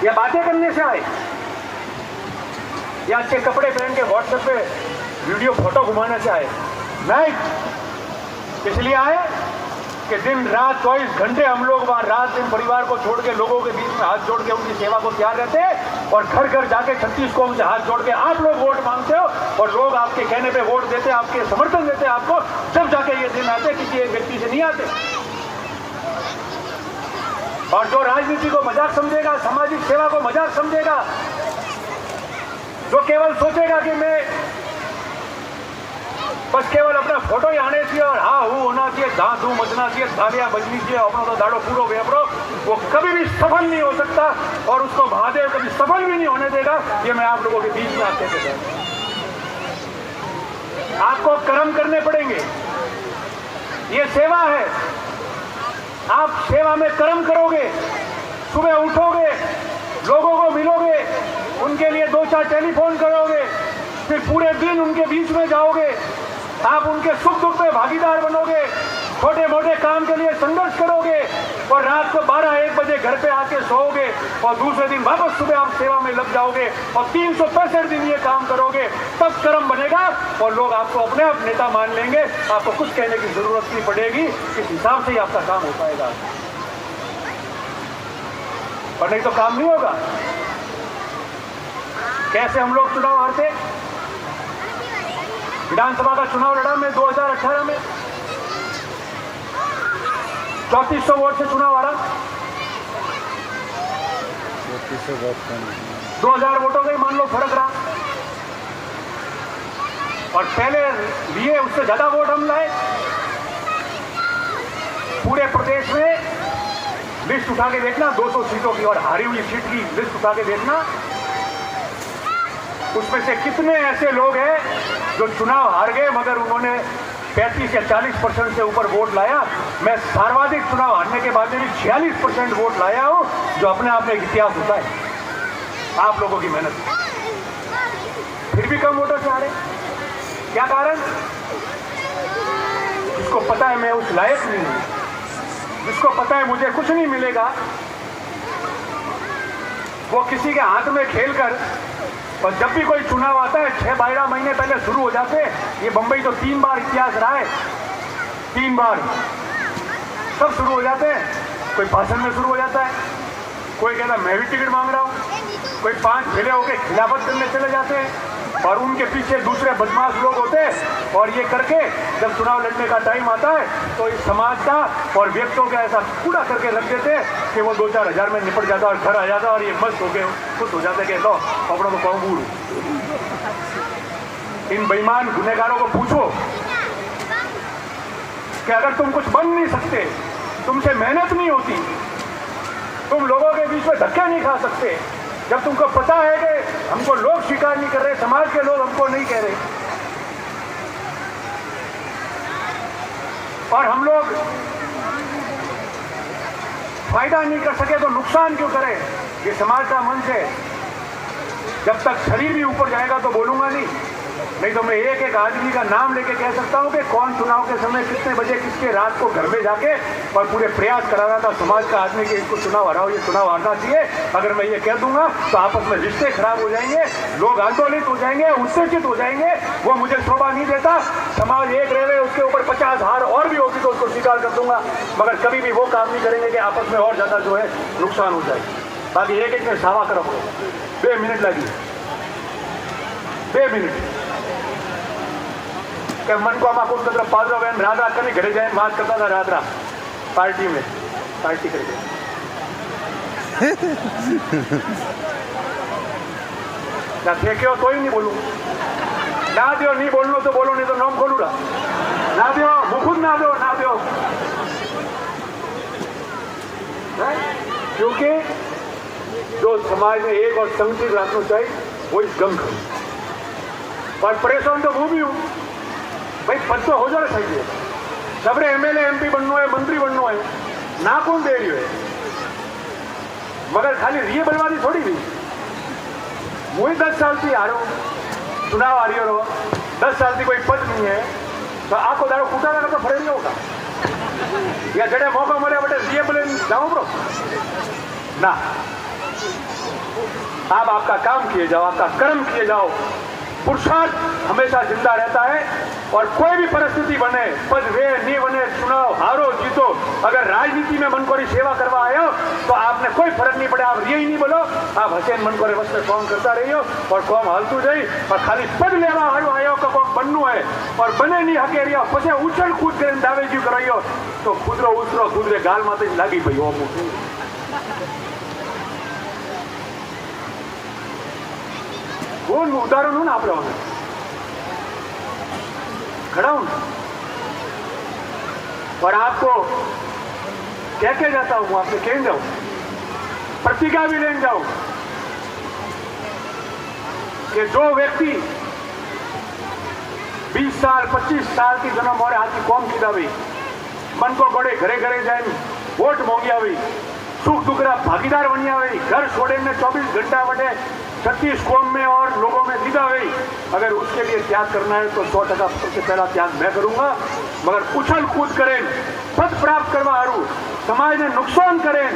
या बातें करने से आए, या अच्छे कपड़े पहन के व्हाट्सएप पे वीडियो फोटो घुमाने से आए? नहीं, इसलिए आए कि दिन रात 24 घंटे हम लोग वहां रात दिन परिवार को छोड़ के लोगों के बीच में हाथ जोड़ के उनकी सेवा को तैयार रहते हैं, और घर घर जाके 36 कौम से हाथ जोड़ के आप लोग वोट मांगते हो, और लोग आपके कहने पे वोट देते, आपके समर्थन देते आपको, जब जाके ये दिन आते, किसी एक व्यक्ति से नहीं आते। और जो राजनीति को मजाक समझेगा, सामाजिक सेवा को मजाक समझेगा, जो केवल सोचेगा कि मैं बस केवल अपना फोटो ही आने चाहिए और हाँ हूँ होना चाहिए, धा धू मचना चाहिए, तालियां बजनी चाहिए, अपना तो दाड़ो पूरो वेपरो, वो कभी भी सफल नहीं हो सकता, और उसको महादेव कभी सफल भी नहीं होने देगा। ये मैं आप लोगों के बीच में आते थे। आपको कर्म करने पड़ेंगे, ये सेवा है। आप सेवा में कर्म करोगे, सुबह उठोगे, लोगों को मिलोगे, उनके लिए 2-4 टेलीफोन करोगे, फिर पूरे दिन उनके बीच में जाओगे, आप उनके सुख दुख में भागीदार बनोगे, छोटे मोटे काम के लिए संघर्ष करोगे, और रात को 12-1 बजे घर पे आके सोओगे, और दूसरे दिन वापस सुबह आप सेवा में लग जाओगे, और 365 दिन ये काम करोगे, तब कर्म बनेगा, और लोग आपको अपने आप नेता मान लेंगे। आपको कुछ कहने की जरूरत नहीं पड़ेगी, इस हिसाब से ही आपका काम हो पाएगा, और नहीं तो काम नहीं होगा। कैसे हम लोग चुनाव हारते? विधानसभा का चुनाव लड़ा मैं 2018 में, 3400 वोट से चुनाव हारा। 2000 वोटों का ही मान लो फर्क रहा, और पहले लिए उससे ज्यादा वोट हम लाए। पूरे प्रदेश में लिस्ट उठा के देखना, 200 सीटों की, और हारी हुई सीट की लिस्ट उठा के देखना, उसमें से कितने ऐसे लोग हैं जो चुनाव हार गए मगर उन्होंने 35 या 40% से ऊपर वोट लाया। मैं सर्वाधिक चुनाव हारने के बाद में भी 46% वोट लाया हूं, जो अपने आप में एक इतिहास होता है आप लोगों की मेहनत। फिर भी कम वोटों से हारे, क्या कारण? जिसको पता है मैं उस लायक नहीं हूं, जिसको पता है मुझे कुछ नहीं मिलेगा, वो किसी के हाथ में खेलकर, और जब भी कोई चुनाव आता है 6-12 महीने पहले शुरू हो जाते हैं। ये बंबई तो 3 बार इतिहास रहा है, 3 बार सब शुरू हो जाते हैं। कोई भाषण में शुरू हो जाता है, कोई कहता मैं भी टिकट मांग रहा हूँ, कोई 5 ढेले होकर खिलाफत करने चले जाते हैं, और उनके पीछे दूसरे बदमाश लोग होते हैं, और ये करके जब चुनाव लड़ने का टाइम आता है तो इस समाज का और व्यक्तियों का ऐसा कूड़ा करके रख देते हैं कि वो 2-4 हज़ार में निपट जाता और घर आ जाता, और ये मस्त हो गए खुश हो जाते कि लो अपना तो कौन बूढ़। इन बेईमान गुनहगारों को पूछो कि अगर तुम कुछ बन नहीं सकते, तुमसे मेहनत नहीं होती, तुम लोगों के बीच में धक्के नहीं खा सकते, जब तुमको पता है कि हमको लोग स्वीकार नहीं कर रहे, समाज के लोग हमको नहीं कह रहे, और हम लोग फायदा नहीं कर सके तो नुकसान क्यों करें? ये समाज का मंच है। जब तक शरीर भी ऊपर जाएगा तो बोलूंगा नहीं तो मैं एक एक आदमी का नाम लेके कह सकता हूं कि कौन चुनाव के समय कितने बजे किसके रात को घर में जाके और पूरे प्रयास करा रहा था समाज का आदमी कि इसको चुनाव हराओ, ये चुनाव हारना चाहिए। अगर मैं ये कह दूंगा तो आपस में रिश्ते खराब हो जाएंगे, लोग आंदोलित हो जाएंगे, उत्तेजित हो जाएंगे, वो मुझे शोभा नहीं देता। समाज एक रहे, उसके ऊपर 50 हार और भी होगी तो उसको स्वीकार कर दूंगा, मगर कभी भी वो काम नहीं करेंगे कि आपस में और ज्यादा जो है नुकसान हो जाए। बाकी एक एक में सावा करो, 2 मिनट लगी, 2 मिनट के मन को आमा कुछ मतलब पादरा बहन रात रात करने घरे जाए बात करता था, रात रात पार्टी में पार्टी करके ना फेंके हो तो ही नहीं बोलूँ, ना दो नहीं बोलना तो बोलो, नहीं तो नाम खोलूंगा, ना दो मुकुद ना दो ना दो, क्योंकि जो समाज में एक और संगठित रखना चाहिए वो इस गम खा और परेशान तो वो भी हूँ भाई, पद तो हो जाना चाहिए, सबरे एमएलए एमपी बनना है, मंत्री बनना है, ना कौन दे रही है, मगर खाली ये बर्बादी थोड़ी भी। मुझे 10 साल से आ रहा हूँ, चुनाव आ रही हो, 10 साल से कोई पद नहीं है तो आपको दारो कूटा लगा तो फर्क नहीं होगा, या जड़े मौका मिले बटे ये बोले जाओ ब्रो ना, आप आपका काम किए जाओ, आपका कर्म किए जाओ। पुरुषार्थ हमेशा जिंदा रहता है और कोई भी परिस्थिति बने, पद वे नहीं बने, चुनाव हारो जीतो, अगर राजनीति में मनकोरी सेवा करवा आए हो तो आपने कोई फर्क नहीं पड़ा। आप यही नहीं बोलो, आप हसैन मनकोरे बस में कौम करता रही हो और कौम हलतू जाई और खाली पद लेवा आयो का कौम बनू है और बने नहीं हके रही पछे उछल कूद कर दावेजी कराइयो तो खुदरो उछरो खुदरे गाल माते लागी पई हो। कौन उदाहरण हूं ना आप लोगों में खड़ा हूं और आपको कह के जाता हूं, आपसे कह जाऊं, प्रतिज्ञा भी लेने जाऊं कि जो व्यक्ति 20 साल 25 साल की जन्म और हाथी कौम की दावी मन को बड़े घरे घरे जाए वोट मोंगिया हुई सुख दुखरा भागीदार बनिया हुई घर छोड़े में 24 घंटा बटे 36 कौम में और लोगों में दीदा हुई। अगर उसके लिए त्याग करना है तो 100% सबसे पहला त्याग मैं करूंगा, मगर उछल कूद करें पद प्राप्त करवा हरू समाज में नुकसान करें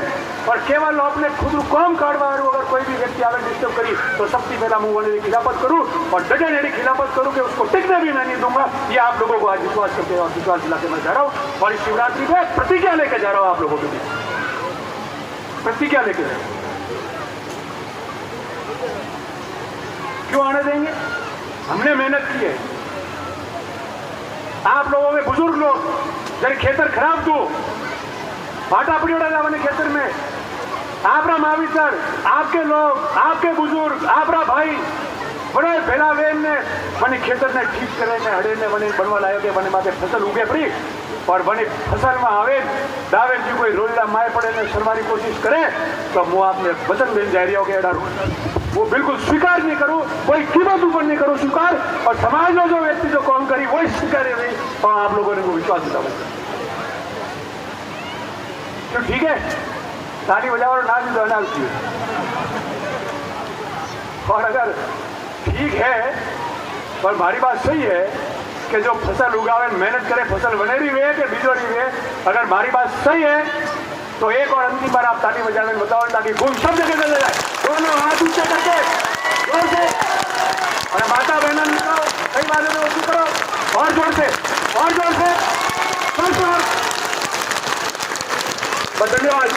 और केवल अपने खुद कौम काटवा हरू अगर कोई भी व्यक्ति आगे डिस्टर्ब करी तो सबसे पहला मुंह वाले की खिलाफत करूं और डजन एडी खिलाफत करूं कि उसको टिकने भी मैं नहीं दूंगा। ये आप लोगों को आज विश्वास करके और विश्वास दिला के मैं जा रहा हूं और इस शिवरात्रि पे प्रतिज्ञा लेकर जा रहा हूं, आप लोगों के बीच प्रतिज्ञा लेके जा रहा हूं। क्यों आने देंगे? हमने मेहनत की है। आप लोगों में बुजुर्ग लोग जरा खेतर खराब दो फाटा पड़ियोड़ा जाने खेतर में आपरा मावितर आपके लोग आपके बुजुर्ग आपरा भाई बड़े भेला वेन ने बने खेतर ने ठीक करे ने हड़े ने बने बनवा लायो के बने माथे फसल उगे पड़ी और बने फसल में आवे दावे जी कोई रोजला माए पड़े ने सरवारी कोशिश करे तो मुँह आपने वचन देने जा रही हो के वो बिल्कुल स्वीकार नहीं करूं, कोई कीमत ऊपर नहीं करूं स्वीकार और समाज में जो व्यक्ति जो कौन करी वही स्वीकार नहीं और आप लोगों ने को विश्वास दिला तो ठीक है ताली बजाओ और नाच दौड़ना चाहिए। और अगर ठीक है और हमारी बात सही है कि जो फसल उगावे मेहनत करे फसल बने रही हुए कि बीजो रही हुए, अगर हमारी बात सही है तो एक और अंतिम बार आप ताली बजाने में बताओ ताकि गुम सब जगह चले जाए, दोनों हाथ ऊंचे करके जोर से और माता बहना निकालो कई बातें में वसूल करो और जोर से धन्यवाद।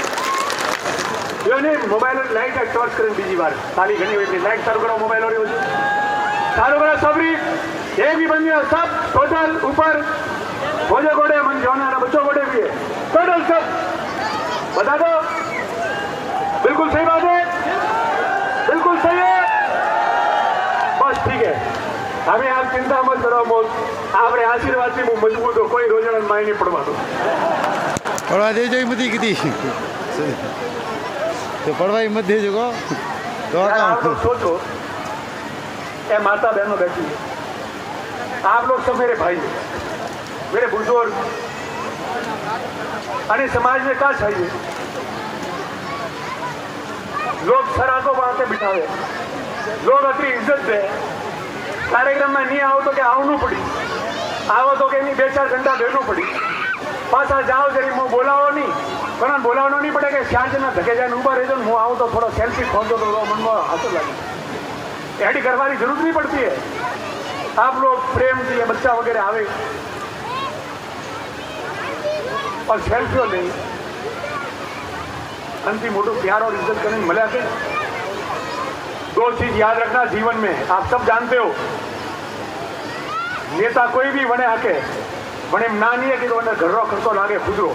मोबाइल लाइट टॉर्च करें बीजी बार ताली घनी हुई लाइट चालू करो मोबाइल और चालू करो सबरी एक भी बंदी सब टोटल ऊपर भोजे गोड़े मन जवाना बच्चों गोड़े भी है टोटल सब बता दो। बिल्कुल सही बात है, बिल्कुल सही है, बस ठीक है। हमें आप चिंता मत करो मोल आपरे आशीर्वाद से मुझ मजबूत हो कोई रोजाना माय नहीं पड़वा दो पड़वा दे जो मत की तो पड़वाई मत दे जो तो आप लोग सोचो ए माता बहनों बैठी है आप लोग सब मेरे भाई मेरे बुजुर्ग अने समाज में क्या चाहिए लोग सराको बांधे बिठावे लोग अपनी इज्जत दे कार्यक्रम में नहीं आओ तो क्या आवनू पड़ी आओ तो क्या नहीं 2-4 घंटा देनो पड़ी पासा जाओ जरी मुँह बोलाओ नहीं कोना बोलावनो नहीं पड़े कि शांत ना धके जाए ऊपर रह जाओ मुँह आओ तो थोड़ा सेल्फी खोलो तो मन में हंसू लगे ऐडी करवानी जरूरत नहीं पड़ती है। आप लोग प्रेम दिए बच्चा वगैरह आवे और सेल्फियों नहीं अंतिम मोटो प्यार और इज्जत करने मिला के 2 चीज याद रखना जीवन में आप सब जानते हो नेता कोई भी बने आके बने ना नहीं है कि तो घरों खर्चो लागे खुदरो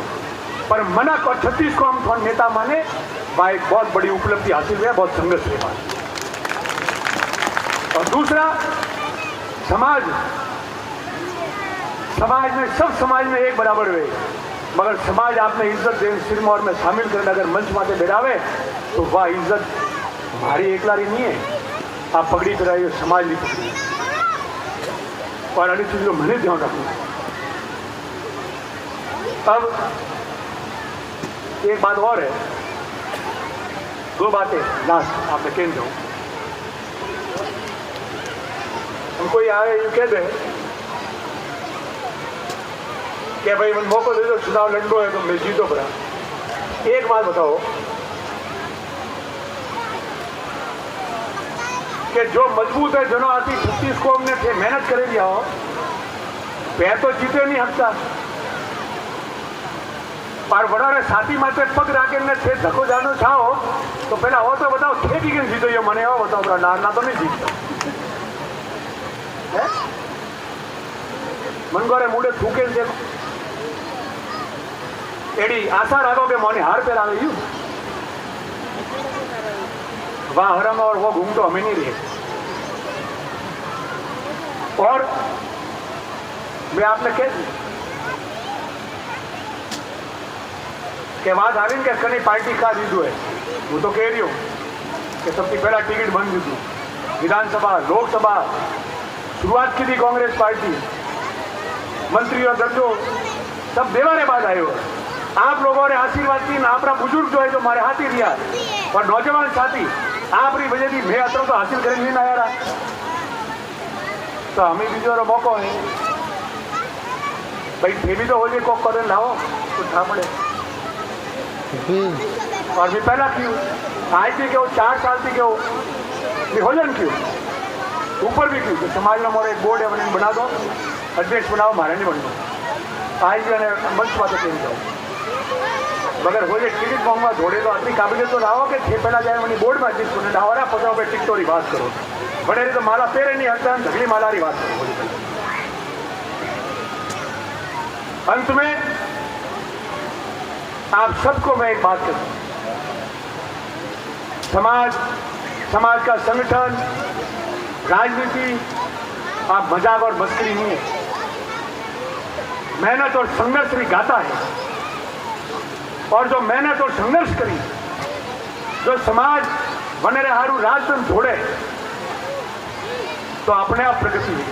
पर मना को 36 को हम थोड़ा नेता माने भाई बहुत बड़ी उपलब्धि हासिल हुई है, बहुत संघर्ष के बाद। और दूसरा समाज में सब समाज में एक बराबर हुए मगर समाज आपने इज्जत दे सिरमौर में शामिल करने अगर मंच माते बैठावे तो वह इज्जत हमारी एकलारी नहीं है, आप पगड़ी कराइए समाज नहीं पकड़ी और अड़ी चीज को मैंने ध्यान रखना। अब एक बात और है 2 बातें लास्ट आपने कह दो हमको आए ये कह दे कि भाई मन मौका दे दो चुनाव लड़ो है तो मैं जीतो बड़ा। एक बात बताओ કે જો મજબૂત હોય જનો આથી છત્તીસકો અમને મહેનત કરેલી આવો પે તો જીતે નહીં શકતા पर वडोरे साथी माथे पग राखीने छे धक्को जानो छाओ तो पहला हो तो बताओ ठेकी के जीतो ये मने हो बताओ बड़ा नारना तो नहीं जीतता है मनगोरे मुड़े थूके देखो एडी आशा राखो के मोने हार पे लावे यू वाह हरम और वो घूम तो हमें नहीं रहे और मैं आपने कह दी કે વાત આવીને કે કની પાર્ટી કા દીધું હે હું તો કહી રહ્યો કે સૌથી પહેલા ટિકિટ બંધ દીધું विधानसभा लोकसभा शुरुआत की थी कांग्रेस पार्टी मंत्रियों दर्जो सब देवाने बाद आयो आप लोगों ने आशीर्वाद की अपना बुजुर्ग जो है जो मारे हाथी दिया और नौजवान साथी आपकी वजह थी मैं अतरो तो हासिल कर नहीं आया तो हमें बीजो मौको है भाई थे भी तो हो जाए को कर लाओ तो था पड़े और भी पहला क्यों आज भी क्यों 4 साल से क्यों विभोजन क्यों ऊपर भी क्यों समाज में मोरे एक बोर्ड है बने बना दो अध्यक्ष बनाओ मारे नहीं बनना आज भी मंच बात कह जाओ मगर हो जाए टिकट मांगवा दौड़े तो अपनी काबिलियत तो लाओ कि छे पहला जाए मनी बोर्ड में अध्यक्ष बने डावरा 50 रुपये टिकटों की बात करो बड़े तो माला पेरे नहीं हटता झगड़ी माला की बात करो अंत में आप सबको मैं एक बात कहूं समाज का संगठन राजनीति आप मजाक और मस्करी नहीं है मेहनत और संघर्ष भी गाता है और जो मेहनत और संघर्ष करी जो समाज बने रहे हारू राजतंत्र छोड़े तो अपने आप प्रगति हुई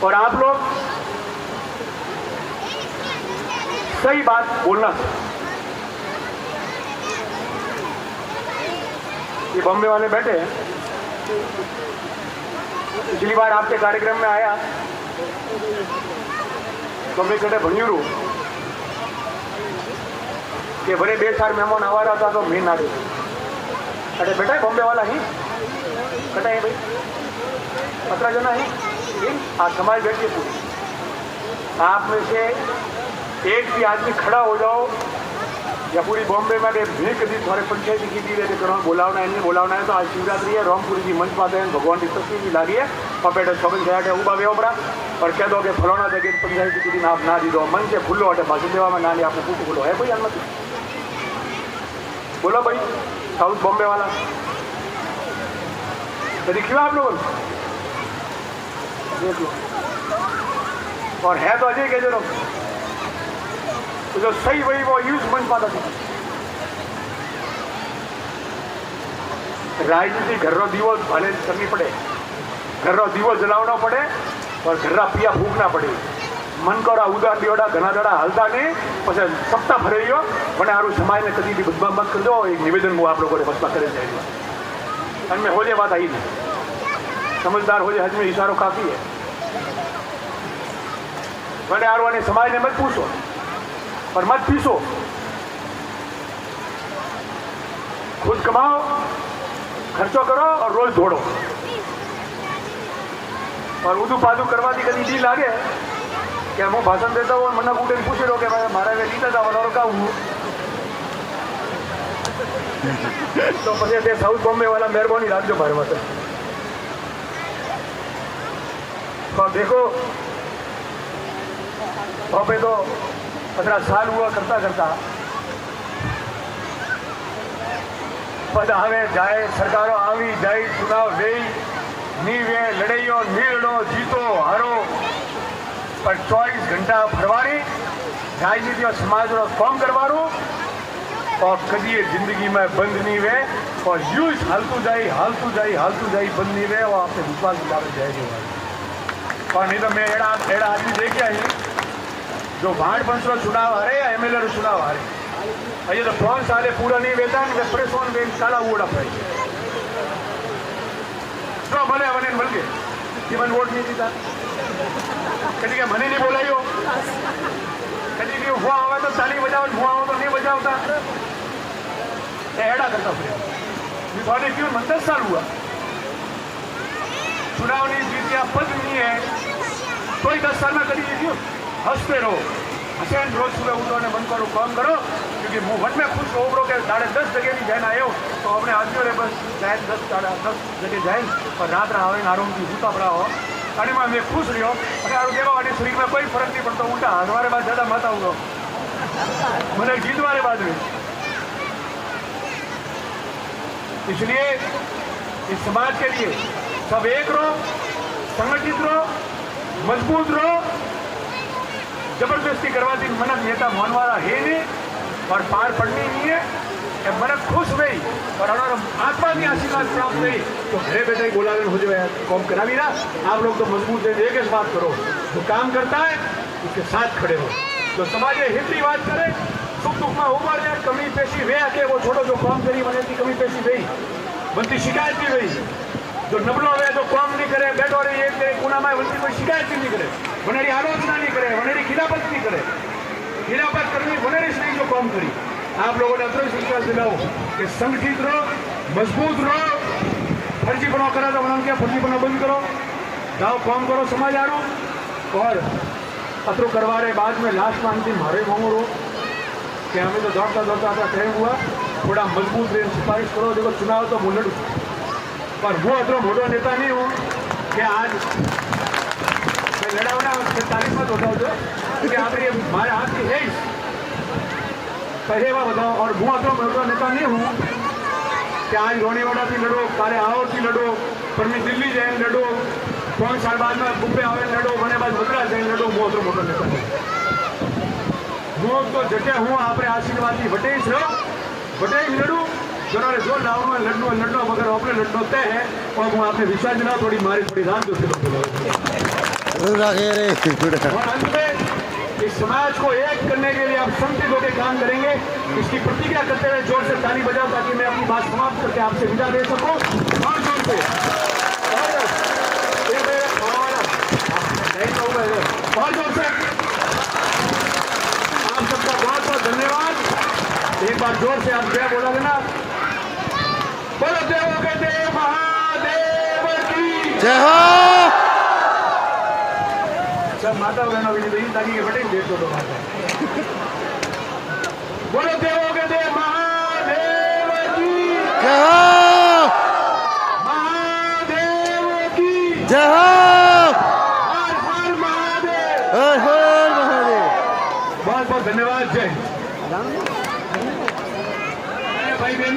और आप लोग सही बात बोलना ये बॉम्बे वाले बैठे हैं पिछली बार आपके कार्यक्रम में आया तो मैं कटे भणियूरू कि भले 2 साल मेहमान आवा रहा था तो मैं ना दे अरे बेटा बॉम्बे वाला ही कटा है भाई 15 जना है आज समाज बैठिए पूरी आप में से एक भी आदमी खड़ा हो जाओ या पूरी बॉम्बे में भी कभी थोड़े पंचायत की दी रहे करो बोलावना है नहीं बोलावना है तो आज शिवरात्रि है रामपुरी जी मंच पाते हैं भगवान की तस्वीर भी लागी है और बेटा छोबन से उबा वे ओपरा और कह दो कि फलाना जगह पंचायत की दी आप ना दी दो मन से खुलो हटे भाषण देवा में ना लिया आपको पूछ बोलो है कोई अनुमति बोलो भाई साउथ बॉम्बे वाला तो देखिए आप लोगों देख लो और है तो अजय कह दो तो जो सही वही वो यूज बन पाता था राजनीति घर रो दीवो भले करनी पड़े घर रो दीवो जलावना पड़े और घर पिया फूकना पड़े मन को उदार दियोड़ा घना दड़ा हलता नहीं पछे सप्ताह भरे बने हारू समाज ने कभी भी बदनाम मत कर दो एक निवेदन वो आप लोगों ने बसपा करे जाएगा अन में हो जाए बात आई नहीं समझदार हो जाए हज में इशारो काफी है बने हारू ने समाज ने मत पूछो पर मत पीसो खुद कमाओ खर्चो करो और रोज दौड़ो और उदू पादू करवा दी कभी डी लागे कि हम भाषण देता हूँ मना कूटे पूछे रहो कि भाई मारा वे लीता था और का हूँ तो पचे साउथ बॉम्बे वाला मेहरबानी राखजो भाई मत तो देखो बॉम्बे तो 15 साल हुआ करता करता पद आवे जाए सरकारों आवी जाए चुनाव वे नीवे लड़ाइयो नीलड़ो जीतो हारो पर 24 घंटा फरवारी राजनीति और समाज रो काम करवारो और कभी ये जिंदगी में बंद नहीं वे और यूज हालतू जाई बंद नहीं वे और आपने विश्वास दिलावे जाएगी और नहीं तो मैं एड़ा आदमी देखे आई जो वार्ड पंच चुनाव हारे या एमएलए रो चुनाव हारे अजय तो 3 साले पूरा नहीं वेता परेशान वे काला उड़ा पाए तो भले बने बोल के जीवन वोट नहीं दीता कभी क्या मने नहीं बोलाइयो कभी भी हुआ होगा तो ताली बजाओ हुआ हो तो नहीं बजाओता एड़ा करता फिर थोड़े क्यों मन 10 साल हुआ चुनाव नहीं जीतिया पद नहीं है कोई 10 साल में करी क्यों हंसते रहो हसन रोज सुबह उठो ने मन करो काम करो क्योंकि मुंह मन में खुश होबरो के 10:30 जगह भी जैन आयो तो अपने आदमी रे बस शायद 10 जगह जाए पर रात आवे आराम की सूता पड़ा हो अने मैं खुश रहो अरे आरो देवा वाले शरीर में कोई फर्क नहीं पड़ता उल्टा हमारे बाद ज्यादा मत आऊंगा मैंने जीत वाले बाद में इसलिए इस समाज के लिए सब एक रहो संगठित रहो मजबूत रहो जबरदस्ती करवाती मनक नेता मोहन वाला है नहीं और पार पड़नी नहीं है कि मनक खुश हुई और आत्मा की आशीर्वाद प्राप्त हुई तो घरे बैठे बोला हो जाए कौम करा भी ना आप लोग तो मजबूत है एक ही बात करो जो काम करता है उसके साथ खड़े हो तो समाज हित की बात करे सुख दुख में उमर है कमी पेशी वे आके वो छोड़ो जो काम करी बने थी कमी पेशी गई बनती शिकायत भी गई जो नबलो है जो काम नहीं करे बैठो रही एक करे कुना में बनती कोई शिकायत भी नहीं करे वनेरी आलोचना नहीं करे वनेरी खिलाफत नहीं करे खिलाफत करनी वनेरी नहीं जो काम करी आप लोगों ने अतरंग विश्वास दिलाओ कि संगठित रहो मजबूत रहो फर्जी बनाओ करा तो बना क्या फर्जी बनाओ बंद करो जाओ काम करो समाज आरो और अतरो करवा रहे बाद में लास्ट में अंतिम मारे मांगो रो कि हमें तो दौड़ता दौड़ता था टाइम हुआ थोड़ा मजबूत रेल सिफारिश करो देखो चुनाव तो मुलड़ पर वो अतरो मोटो नेता नहीं हूँ कि आज मैं लड़ा होना 45 मत होता हो क्योंकि आप ये हमारे हाथ की है पहले बार बताओ और वो अतरो मोटो नेता नहीं हूँ कि आज रोनीवाड़ा भी लड़ो काले आवर भी लड़ो पर मैं दिल्ली जाए लड़ो 5 साल बाद में बुब्बे आवे लड़ो बने बाद मद्रास जाए लड़ो वो अतरो मोटो नेता હું તો જગ્યા હું આપણે આશીર્વાદથી વટેશ રહ્યો વટેશ લડું જનારે જો લાવવાનો લડનો લડનો મગર આપણે લડનો તય है और હું आपने विश्वास दिलाओ थोड़ी मारी थोड़ी रात जो और अंत में इस समाज को एक करने के लिए आप संगठित होकर काम करेंगे इसकी प्रतिज्ञा करते हुए जोर से ताली बजाओ ताकि मैं अपनी बात समाप्त करके आपसे विदा दे सकूं और जोर से और जोर से आप सबका बहुत बहुत धन्यवाद एक बार जोर से आप जय बोला देना बोलो देवों के देव महादेव की जय हो सब माता बहनों की नहीं ताकि ये बटे देव तो माता बोलो देवों के देव महादेव की जय हो महादेव की जय हो हर हर महादेव हर हर महादेव बहुत बहुत धन्यवाद जय भाई बहन